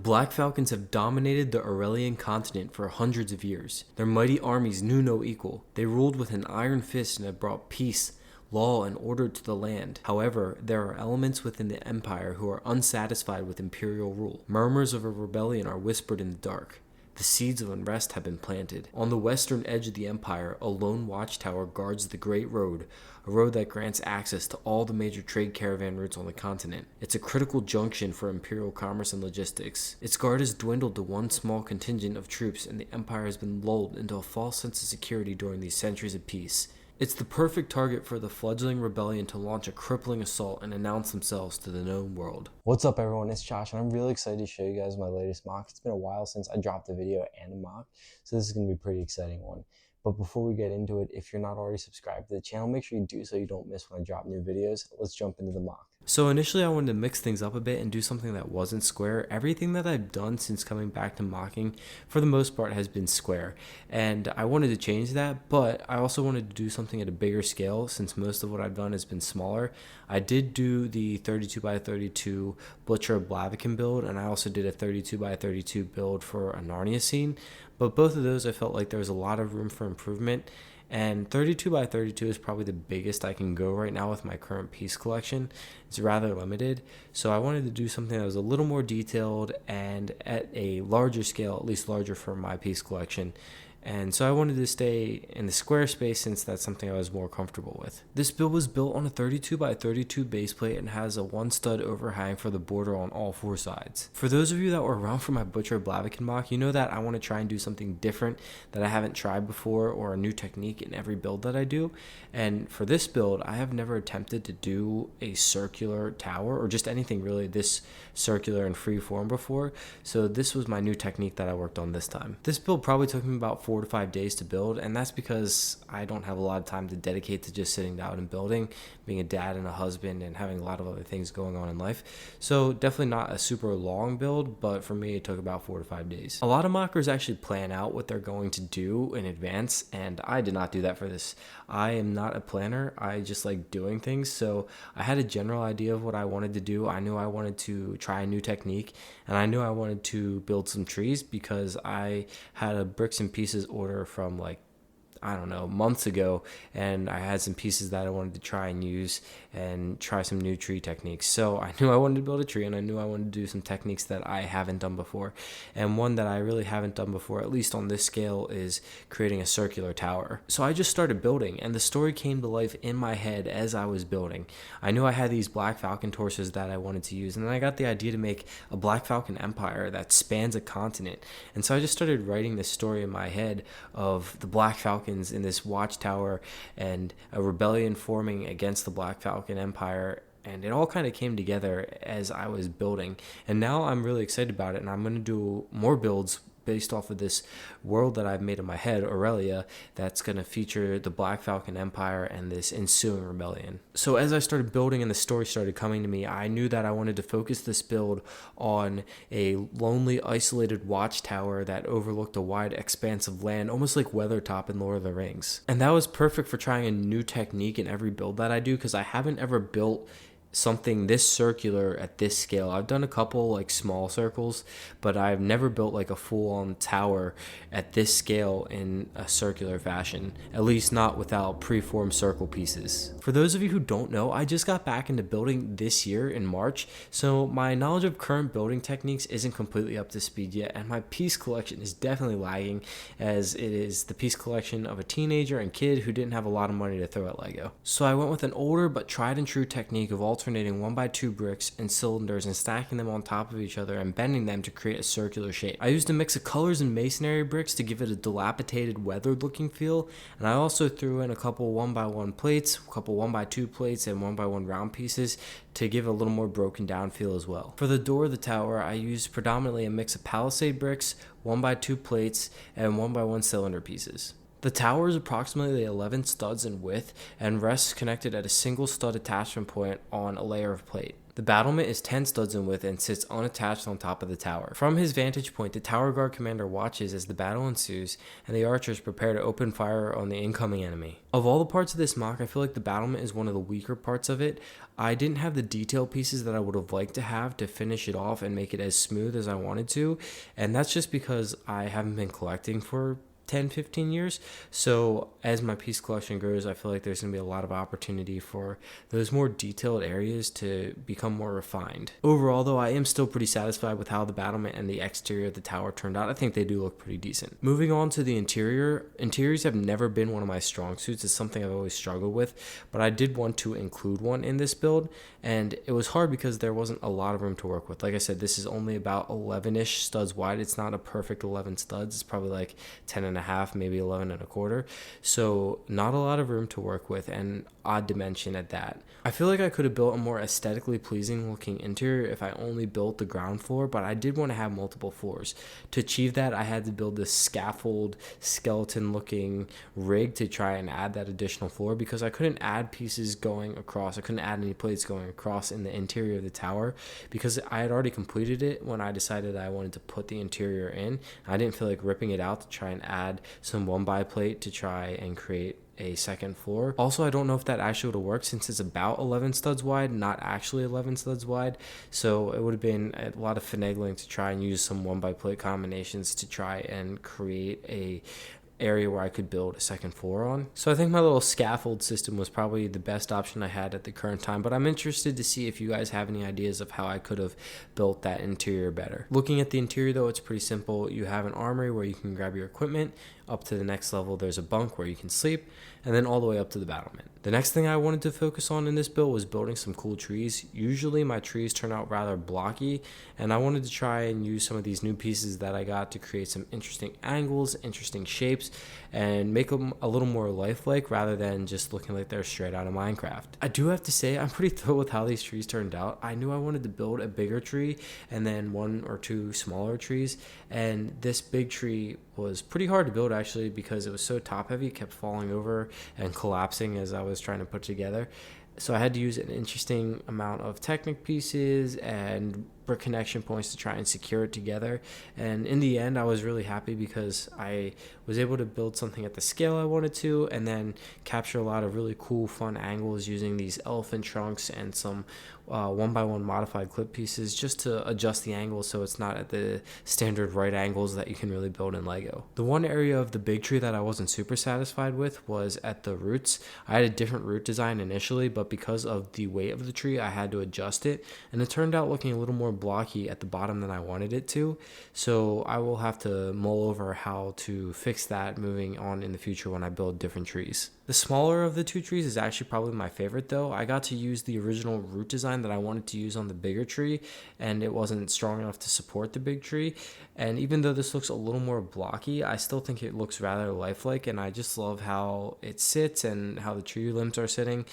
Black Falcons have dominated the Aurelean continent for hundreds of years. Their mighty armies knew no equal. They ruled with an iron fist and have brought peace, law, and order to the land. However, there are elements within the empire who are unsatisfied with Imperial rule. Murmurs of a rebellion are whispered in the dark. The seeds of unrest have been planted. On the western edge of the empire, a lone watchtower guards the Great Road, a road that grants access to all the major trade caravan routes on the continent. It's a critical junction for Imperial commerce and logistics. Its guard has dwindled to one small contingent of troops, and the empire has been lulled into a false sense of security during these centuries of peace. It's the perfect target for the fledgling rebellion to launch a crippling assault and announce themselves to the known world. What's up everyone, it's Josh and I'm really excited to show you guys my latest mock. It's been a while since I dropped a video and a mock, so this is going to be a pretty exciting one. But before we get into it, if you're not already subscribed to the channel, make sure you do so you don't miss when I drop new videos. Let's jump into the mock. So initially I wanted to mix things up a bit and do something that wasn't square. Everything that I've done since coming back to mocking, for the most part, has been square. And I wanted to change that, but I also wanted to do something at a bigger scale since most of what I've done has been smaller. I did do the 32x32 Butcher of Blaviken build, and I also did a 32x32 build for a Narnia scene. But both of those I felt like there was a lot of room for improvement. And 32x32 is probably the biggest I can go right now with my current piece collection. It's rather limited, so I wanted to do something that was a little more detailed and at a larger scale, at least larger for my piece collection. And so I wanted to stay in the square space since that's something I was more comfortable with. This build was built on a 32x32 base plate and has a one stud overhang for the border on all four sides. For those of you that were around for my Butcher of Blaviken mock, you know that I want to try and do something different that I haven't tried before, or a new technique in every build that I do. And for this build, I have never attempted to do a circular tower or just anything really this circular and free form before. So this was my new technique that I worked on this time. This build probably took me about 4 to 5 days to build, and that's because I don't have a lot of time to dedicate to just sitting down and building, being a dad and a husband and having a lot of other things going on in life. So definitely not a super long build, but for me it took about 4 to 5 days. A lot of mockers actually plan out what they're going to do in advance, and I did not do that for this. I am not a planner. I just like doing things, so I had a general idea of what I wanted to do. I knew I wanted to try a new technique, and I knew I wanted to build some trees because I had a bricks and pieces order from like, I don't know, months ago, and I had some pieces that I wanted to try and use and try some new tree techniques. So I knew I wanted to build a tree, and I knew I wanted to do some techniques that I haven't done before. And one that I really haven't done before, at least on this scale, is creating a circular tower. So I just started building, and the story came to life in my head as I was building. I knew I had these Black Falcon torsos that I wanted to use, and then I got the idea to make a Black Falcon empire that spans a continent. And so I just started writing this story in my head of the Black Falcon in this watchtower and a rebellion forming against the Black Falcon Empire, and it all kind of came together as I was building. And now I'm really excited about it, and I'm going to do more builds based off of this world that I've made in my head, Aurelean, that's going to feature the Black Falcon Empire and this ensuing rebellion. So as I started building and the story started coming to me, I knew that I wanted to focus this build on a lonely, isolated watchtower that overlooked a wide expanse of land, almost like Weathertop in Lord of the Rings. And that was perfect for trying a new technique in every build that I do, because I haven't ever built something this circular at this scale. I've done a couple like small circles, but I've never built like a full-on tower at this scale in a circular fashion, at least not without preformed circle pieces. For those of you who don't know, I just got back into building this year in March, so my knowledge of current building techniques isn't completely up to speed yet, and my piece collection is definitely lagging, as it is the piece collection of a teenager and kid who didn't have a lot of money to throw at LEGO. So I went with an older but tried and true technique of alternating 1x2 bricks and cylinders and stacking them on top of each other and bending them to create a circular shape. I used a mix of colors and masonry bricks to give it a dilapidated, weathered looking feel, and I also threw in a couple 1x1 plates, a couple 1x2 plates, and 1x1 round pieces to give a little more broken down feel as well. For the door of the tower, I used predominantly a mix of palisade bricks, 1x2 plates, and 1x1 cylinder pieces. The tower is approximately 11 studs in width and rests connected at a single stud attachment point on a layer of plate. The battlement is 10 studs in width and sits unattached on top of the tower. From his vantage point, the tower guard commander watches as the battle ensues and the archers prepare to open fire on the incoming enemy. Of all the parts of this MOC, I feel like the battlement is one of the weaker parts of it. I didn't have the detail pieces that I would have liked to have to finish it off and make it as smooth as I wanted to, and that's just because I haven't been collecting for 10-15 years. So as my piece collection grows, I feel like there's going to be a lot of opportunity for those more detailed areas to become more refined. Overall though, I am still pretty satisfied with how the battlement and the exterior of the tower turned out. I think they do look pretty decent. Moving on to the interior. Interiors have never been one of my strong suits. It's something I've always struggled with, but I did want to include one in this build, and it was hard because there wasn't a lot of room to work with. Like I said, this is only about 11-ish studs wide. It's not a perfect 11 studs. It's probably like 10 and a half, maybe 11 and a quarter. So not a lot of room to work with, and odd dimension at that. I feel like I could have built a more aesthetically pleasing looking interior if I only built the ground floor, but I did want to have multiple floors. To achieve that, I had to build this scaffold skeleton looking rig to try and add that additional floor, because I couldn't add pieces going across. I couldn't add any plates going across in the interior of the tower because I had already completed it when I decided I wanted to put the interior in. I didn't feel like ripping it out to try and add some 1x plate to try and create a second floor. Also, I don't know if that actually would have worked since it's about 11 studs wide, not actually 11 studs wide. So it would have been a lot of finagling to try and use some 1x plate combinations to try and create a area where I could build a second floor on. So I think my little scaffold system was probably the best option I had at the current time, but I'm interested to see if you guys have any ideas of how I could have built that interior better. Looking at the interior though, it's pretty simple. You have an armory where you can grab your equipment. Up to the next level, there's a bunk where you can sleep, and then all the way up to the battlement. The next thing I wanted to focus on in this build was building some cool trees. Usually my trees turn out rather blocky, and I wanted to try and use some of these new pieces that I got to create some interesting angles, interesting shapes, and make them a little more lifelike rather than just looking like they're straight out of Minecraft. I do have to say, I'm pretty thrilled with how these trees turned out. I knew I wanted to build a bigger tree and then 1 or 2 smaller trees, and this big tree was pretty hard to build actually because it was so top heavy. It kept falling over and collapsing as I was trying to put together. So I had to use an interesting amount of Technic pieces and brick connection points to try and secure it together. And in the end, I was really happy because I was able to build something at the scale I wanted to, and then capture a lot of really cool, fun angles using these elephant trunks and some 1x1 modified clip pieces just to adjust the angle so it's not at the standard right angles that you can really build in LEGO. The one area of the big tree that I wasn't super satisfied with was at the roots. I had a different root design initially, but because of the weight of the tree, I had to adjust it, and it turned out looking a little more blocky at the bottom than I wanted it to. So I will have to mull over how to fix that moving on in the future when I build different trees. The smaller of the 2 trees is actually probably my favorite though. I got to use the original root design that I wanted to use on the bigger tree, and it wasn't strong enough to support the big tree. And even though this looks a little more blocky, I still think it looks rather lifelike, and I just love how it sits and how the tree limbs are sitting.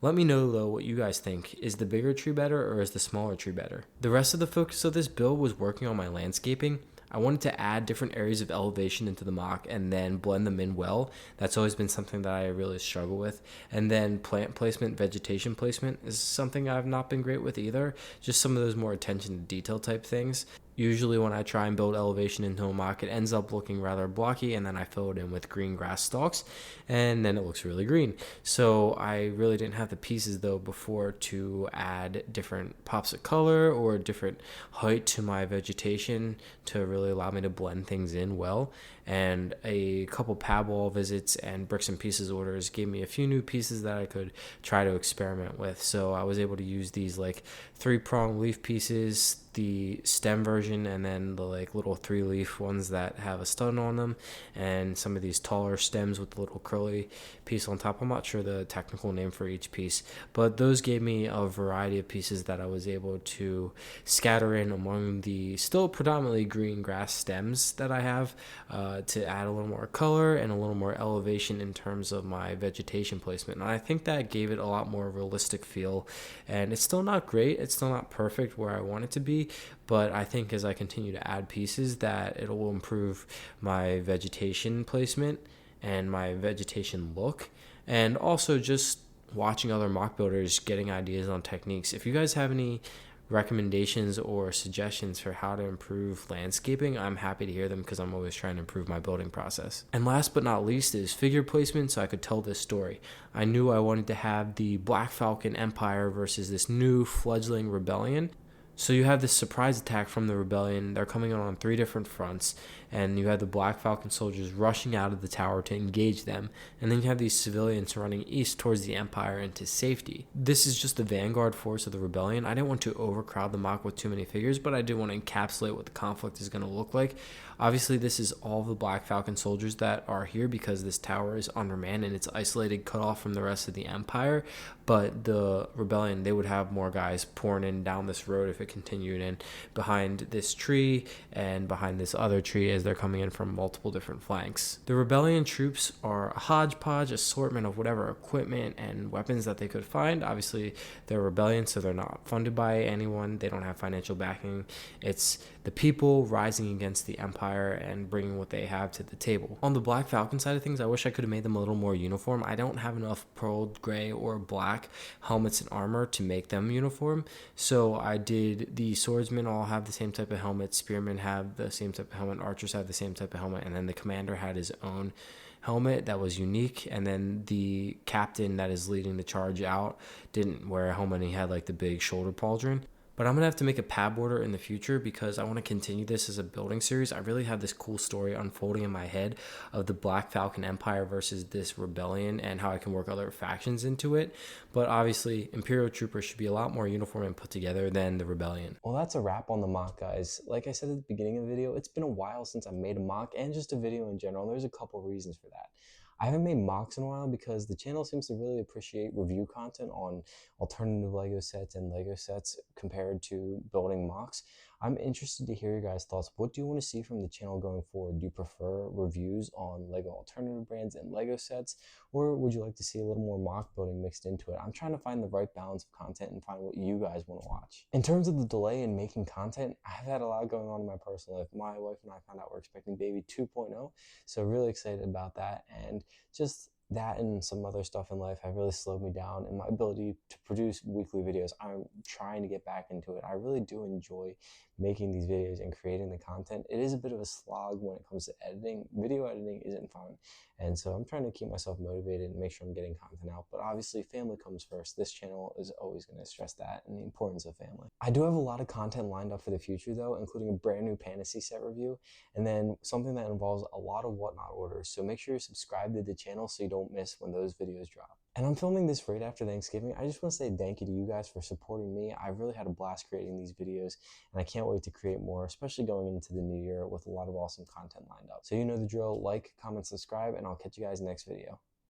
Let me know though what you guys think. Is the bigger tree better or is the smaller tree better? The rest of the focus of this build was working on my landscaping. I wanted to add different areas of elevation into the MOC and then blend them in well. That's always been something that I really struggle with. And then plant placement, vegetation placement is something I've not been great with either. Just some of those more attention to detail type things. Usually when I try and build elevation into a MOC, it ends up looking rather blocky, and then I fill it in with green grass stalks, and then it looks really green. So I really didn't have the pieces though before to add different pops of color or different height to my vegetation to really allow me to blend things in well. And a couple pad wall visits and bricks and pieces orders gave me a few new pieces that I could try to experiment with. So I was able to use these like 3-prong leaf pieces, the stem version, and then the like little 3-leaf ones that have a stud on them, and some of these taller stems with the little curly piece on top. I'm not sure the technical name for each piece, but those gave me a variety of pieces that I was able to scatter in among the still predominantly green grass stems that I have to add a little more color and a little more elevation in terms of my vegetation placement. And I think that gave it a lot more realistic feel, and it's still not great. It's still not perfect where I want it to be, but I think as I continue to add pieces that it will improve my vegetation placement and my vegetation look, and also just watching other mock builders, getting ideas on techniques. If you guys have any recommendations or suggestions for how to improve landscaping, I'm happy to hear them because I'm always trying to improve my building process. And last but not least is figure placement, so I could tell this story. I knew I wanted to have the Black Falcon Empire versus this new fledgling rebellion. So you have this surprise attack from the rebellion. They're coming on 3 different fronts, and you have the Black Falcon soldiers rushing out of the tower to engage them, and then you have these civilians running east towards the Empire into safety. This is just the vanguard force of the rebellion. I didn't want to overcrowd the mock with too many figures, but I did want to encapsulate what the conflict is going to look like. Obviously, this is all the Black Falcon soldiers that are here because this tower is undermanned and it's isolated, cut off from the rest of the Empire. But the rebellion, they would have more guys pouring in down this road if it continued, and behind this tree and behind this other tree as they're coming in from multiple different flanks. The rebellion troops are a hodgepodge assortment of whatever equipment and weapons that they could find. Obviously, they're rebellion, so they're not funded by anyone. They don't have financial backing. It's the people rising against the Empire and bringing what they have to the table. On the Black Falcon side of things, I wish I could have made them a little more uniform. I don't have enough pearl gray or black helmets and armor to make them uniform, so I did the swordsmen all have the same type of helmet, spearmen have the same type of helmet, archers have the same type of helmet, and then the commander had his own helmet that was unique, and then the captain that is leading the charge out didn't wear a helmet and he had like the big shoulder pauldron. But I'm going to have to make a pad border in the future because I want to continue this as a building series. I really have this cool story unfolding in my head of the Black Falcon Empire versus this rebellion and how I can work other factions into it. But obviously, Imperial troopers should be a lot more uniform and put together than the rebellion. Well, that's a wrap on the mock, guys. Like I said at the beginning of the video, it's been a while since I made a mock and just a video in general. There's a couple reasons for that. I haven't made mocks in a while because the channel seems to really appreciate review content on alternative LEGO sets and LEGO sets compared to building mocks. I'm interested to hear your guys' thoughts. What do you want to see from the channel going forward? Do you prefer reviews on LEGO alternative brands and LEGO sets? Or would you like to see a little more mock building mixed into it? I'm trying to find the right balance of content and find what you guys want to watch. In terms of the delay in making content, I've had a lot going on in my personal life. My wife and I found out we're expecting baby 2.0, so really excited about that. And just that and some other stuff in life have really slowed me down in my ability to produce weekly videos. I'm trying to get back into it. I really do enjoy making these videos and creating the content. It is a bit of a slog when it comes to editing. Video editing isn't fun. And so I'm trying to keep myself motivated and make sure I'm getting content out. But obviously family comes first. This channel is always going to stress that and the importance of family. I do have a lot of content lined up for the future though, including a brand new fantasy set review and then something that involves a lot of whatnot orders. So make sure you subscribe to the channel so you don't miss when those videos drop. And I'm filming this right after Thanksgiving. I just want to say thank you to you guys for supporting me. I really had a blast creating these videos and I can't wait to create more, especially going into the new year with a lot of awesome content lined up. So you know the drill, like, comment, subscribe, and I'll catch you guys next video.